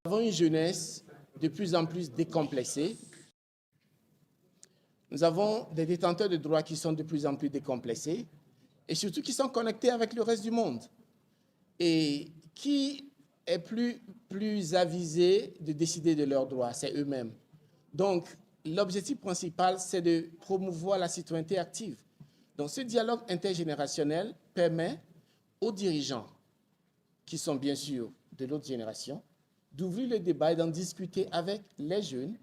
avons une jeunesse de plus en plus décomplexée. Nous avons des détenteurs de droits qui sont de plus en plus décomplexés et surtout qui sont connectés avec le reste du monde. Et qui est plus avisé de décider de leurs droits? C'est eux-mêmes. Donc, l'objectif principal, c'est de promouvoir la citoyenneté active. Donc, ce dialogue intergénérationnel permet aux dirigeants, qui sont bien sûr de l'autre génération, d'ouvrir le débat et d'en discuter avec les jeunes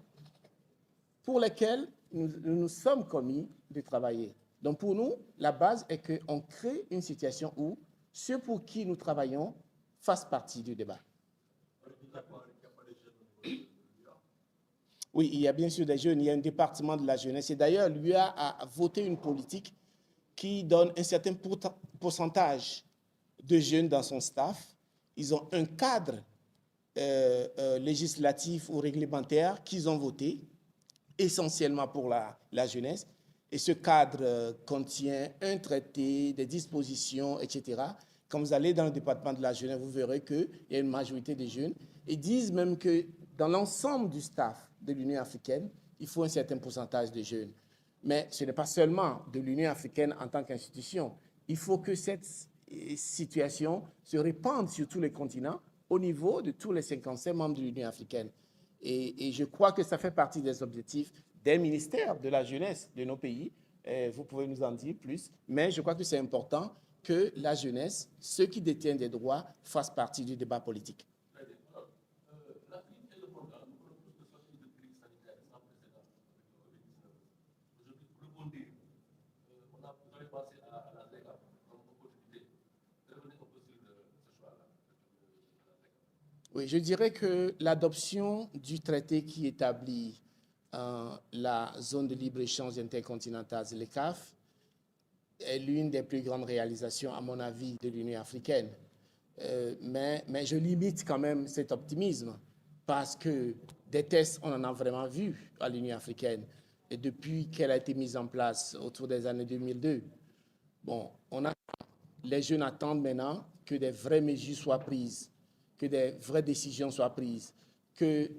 pour lesquels nous nous sommes commis de travailler. Donc, pour nous, la base est qu'on crée une situation où ceux pour qui nous travaillons fassent partie du débat. Oui, il y a bien sûr des jeunes, il y a un département de la jeunesse. Et d'ailleurs, l'UA a voté une politique qui donne un certain pourcentage de jeunes dans son staff. Ils ont un cadre législatif ou réglementaire qu'ils ont voté, essentiellement pour la jeunesse. Et ce cadre contient un traité, des dispositions, etc. Quand vous allez dans le département de la jeunesse, vous verrez qu'il y a une majorité de jeunes. Ils disent même que dans l'ensemble du staff de l'Union africaine, il faut un certain pourcentage de jeunes. Mais ce n'est pas seulement de l'Union africaine en tant qu'institution. Il faut que cette situation se répande sur tous les continents au niveau de tous les 55 membres de l'Union africaine. Et je crois que ça fait partie des objectifs des ministères de la jeunesse de nos pays. Vous pouvez nous en dire plus, mais je crois que c'est important que la jeunesse, ceux qui détiennent des droits, fassent partie du débat politique. Oui, je dirais que l'adoption du traité qui établit la zone de libre-échange intercontinentale, le CAF, est l'une des plus grandes réalisations, à mon avis, de l'Union africaine. Mais je limite quand même cet optimisme parce que des tests, on en a vraiment vu à l'Union africaine. Et depuis qu'elle a été mise en place autour des années 2002, bon, les jeunes attendent maintenant que des vraies mesures soient prises, que des vraies décisions soient prises, que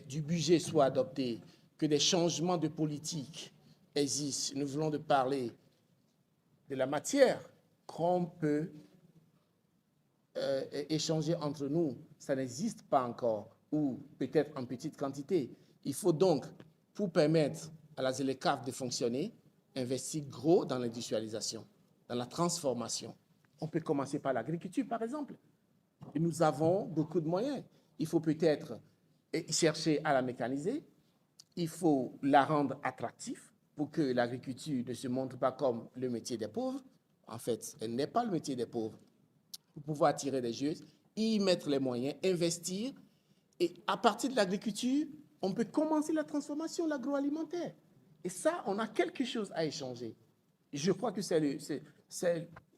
du budget soit adopté, que des changements de politique existent. Nous voulons de parler de la matière qu'on peut échanger entre nous. Ça n'existe pas encore, ou peut-être en petite quantité. Il faut donc, pour permettre à la ZLECAf de fonctionner, investir gros dans l'industrialisation, dans la transformation. On peut commencer par l'agriculture, par exemple. Et nous avons beaucoup de moyens. Il faut peut-être chercher à la mécaniser. Il faut la rendre attractive pour que l'agriculture ne se montre pas comme le métier des pauvres. En fait, elle n'est pas le métier des pauvres. Pour pouvoir attirer des jeunes, y mettre les moyens, investir. Et à partir de l'agriculture, on peut commencer la transformation, l'agroalimentaire. Et ça, on a quelque chose à échanger. Je crois que c'est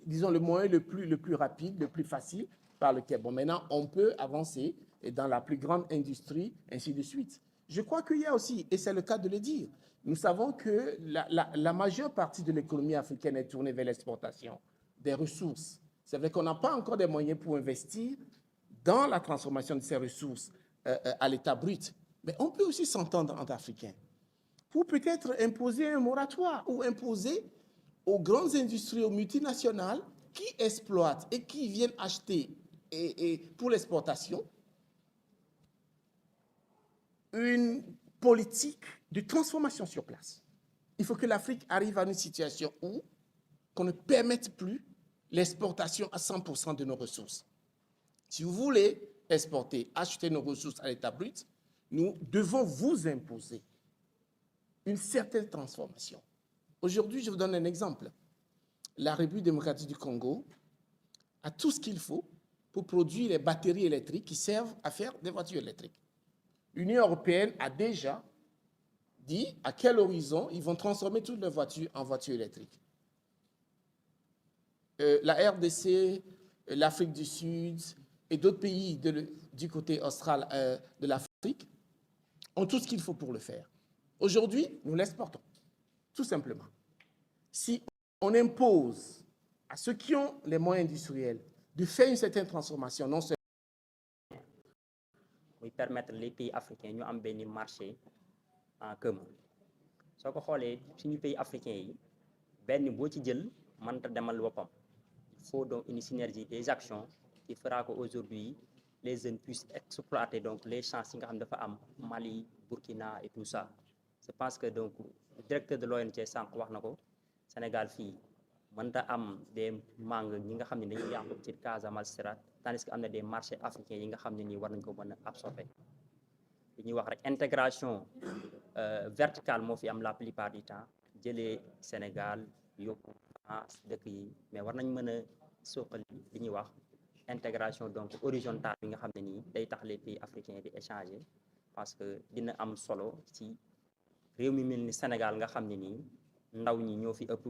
disons, le moyen le plus rapide, le plus facile par lequel, bon, maintenant, on peut avancer dans la plus grande industrie, ainsi de suite. Je crois qu'il y a aussi, et c'est le cas de le dire, nous savons que la majeure partie de l'économie africaine est tournée vers l'exportation des ressources. C'est vrai qu'on n'a pas encore des moyens pour investir dans la transformation de ces ressources à l'état brut, mais on peut aussi s'entendre entre Africains pour peut-être imposer un moratoire ou imposer aux grandes industries, aux multinationales qui exploitent et qui viennent acheter pour l'exportation une politique de transformation sur place. Il faut que l'Afrique arrive à une situation où qu'on ne permette plus l'exportation à 100% de nos ressources. Si vous voulez exporter, acheter nos ressources à l'état brut, nous devons vous imposer une certaine transformation. Aujourd'hui, je vous donne un exemple. La République démocratique du Congo a tout ce qu'il faut pour produire les batteries électriques qui servent à faire des voitures électriques. L'Union européenne a déjà dit à quel horizon ils vont transformer toutes leurs voitures en voitures électriques. La RDC, l'Afrique du Sud et d'autres pays du côté austral de l'Afrique ont tout ce qu'il faut pour le faire. Aujourd'hui, nous l'exportons, tout simplement. Si on impose à ceux qui ont les moyens industriels de faire une certaine transformation, non seulement muy permettre les pays africains ñu am benn marché en commun soo ko xoolee suñu pays africains yi benn boo ci jël mënta demal boppam il faut donc une synergie des actions qui fera que aujourd'hui les jeunes puissent exploiter donc les chances yi nga xam ne dafa am Mali Burkina et tout ça je pense que donc le directeur de l'ONG sànq wax na ko Sénégal fii mënta am des mangues ñi nga xam ne dañuy yàqu ci Casamance Sérat tandis que am na des marchés africains yi nga xam ne nii war nañ ko mën a absorber li ñuy wax rek intégration verticale moo fi am la plupart du temps jëlee Sénégal yóbbu France dëkk yi mais war nañ mën a suqali li ñuy wax intégration donc horizontale bi nga xam ne nii day tax les pays africains di échanger parce que dina am solo ci réew mi mel ni Sénégal nga xam ne nii ndaw ñi ñoo fi ëpp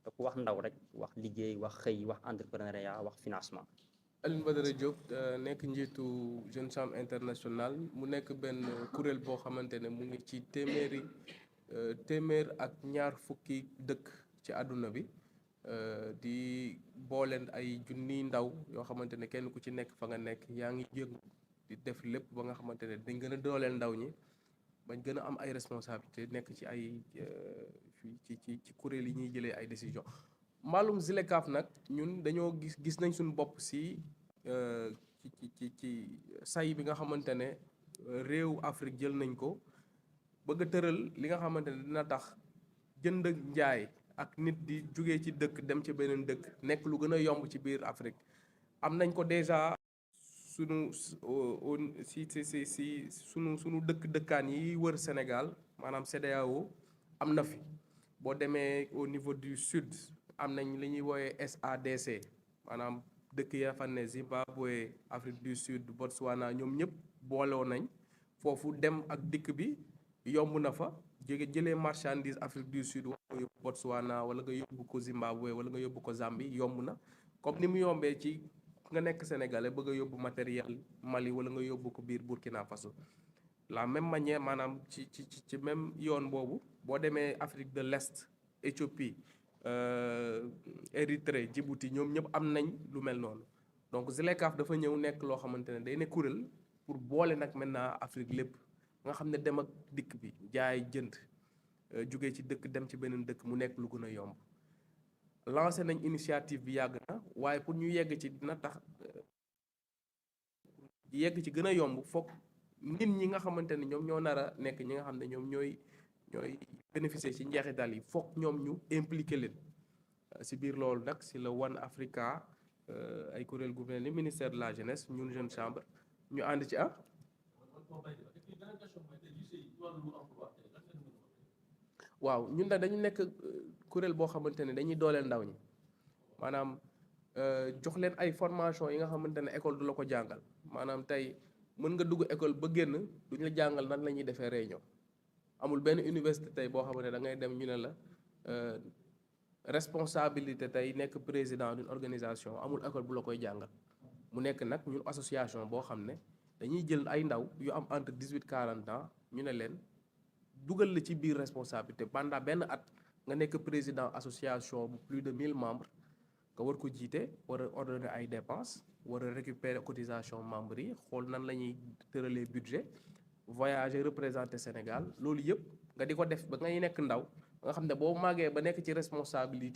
te ku wax ndaw rek wax liggéey wax xëy wax entrepreneuriat wax financement. Alioune Badara Diop nekk njiitu Jeune Chambre International mu nekk benn kuréel boo xamante ne mu ngi ci téeméer ak ñaar fukki dëkk ci àdduna bi di booleen ay junniy ndaw yoo xamante ne kenn ku ci nekk fa nga nekk yaa ngi yëngu di def lépp ba nga xamante ne dañ gën a dooleel ndaw ñi bañ gën a am ay responsabilité nekk ci ay ci kuréel yi ñuy jëlee ay décision maalum ZLECAf nag ñun dañoo gis nañ suñu bopp ci say bi nga xamante ne réew Afrique jël nañ ko bëgg a tëral li nga xamante ne dina tax jënd ak njaay ak nit di jógee ci dëkk dem ci beneen dëkk nekk lu gën a yomb ci biir Afrique am nañ ko déjà sunu dëkkaan yi wër Sénégal maanaam CEDEAO am na fi boo demee au niveau du sud am nañ li ñuy woowee SADC maanaam dëkk ya fa ne Zimbabwe Afrique du Sud Botswana ñoom ñëpp booloo nañ foofu dem ak dikk bi yomb na fa jëlee marchandise Afrique du Sud wala nga yóbbu Botswana wala nga yóbbu ko Zimbabwe wala nga yóbbu ko Zambie yomb na comme ni mu yombee ci nga nekk sénégalais bëgg a yóbbu matériel Mali wala nga yóbbu ko biir Burkina Faso la même manière maanaam ci même yoon boobu boo demee Afrique de l'Est Éthiopie Érythrée Djibouti ñoom ñëpp am nañ lu mel noonu donc ZLECAf dafa ñëw nekk loo xamante ne day ne kuréel pour boole nag maintenant Afrique lépp nga xam ne dem ak dikk bi jaay jënd jóge ci dëkk dem ci beneen dëkk mu nekk lu gën a yomb lancé nañ initiative bi yàgg na waaye pour ñu yegg ci dina tax yegg ci gën a yomb foog nit ñi nga xamante ne ñoom ñoo nar a nekk ñi nga xam ne ñoom ñooy bénéficier ci njeexital yi foog ñoom ñu impliqué leen si biir loolu nag si la One Africa ay kuréel gouvernement ministère de la jeunesse ñun jeune chambre ñu ànd ci waaw ñun nag dañu nekk kuréel boo xamante ne dañuy dooleel ndaw ñi maanaam jox leen ay formation yi nga xamante ne école du la ko jàngal maanaam tey mën nga dugg école ba génn duñu la jàngal nan la ñuy defee réunion amul benn université tey boo xamante ne da ngay dem ñu ne la responsabilité tey nekk président d'une organisation amul école bu la koy jàngal mu nekk nag ñun association boo xam ne dañuy jël ay ndaw yu am entre 18-40 ans ñu ne leen dugal la ci biir responsabilité pendant benn at nga nekk président association bu plus de 1000 membres nga war ko jiite war a ordonner ay dépenses war a récupérer cotisation membres yi xool nan la ñuy tëralee budget voyager représenter Sénégal loolu yëpp nga di ko def ba ngay nekk ndaw nga xam ne boo màggee ba nekk ci responsabilité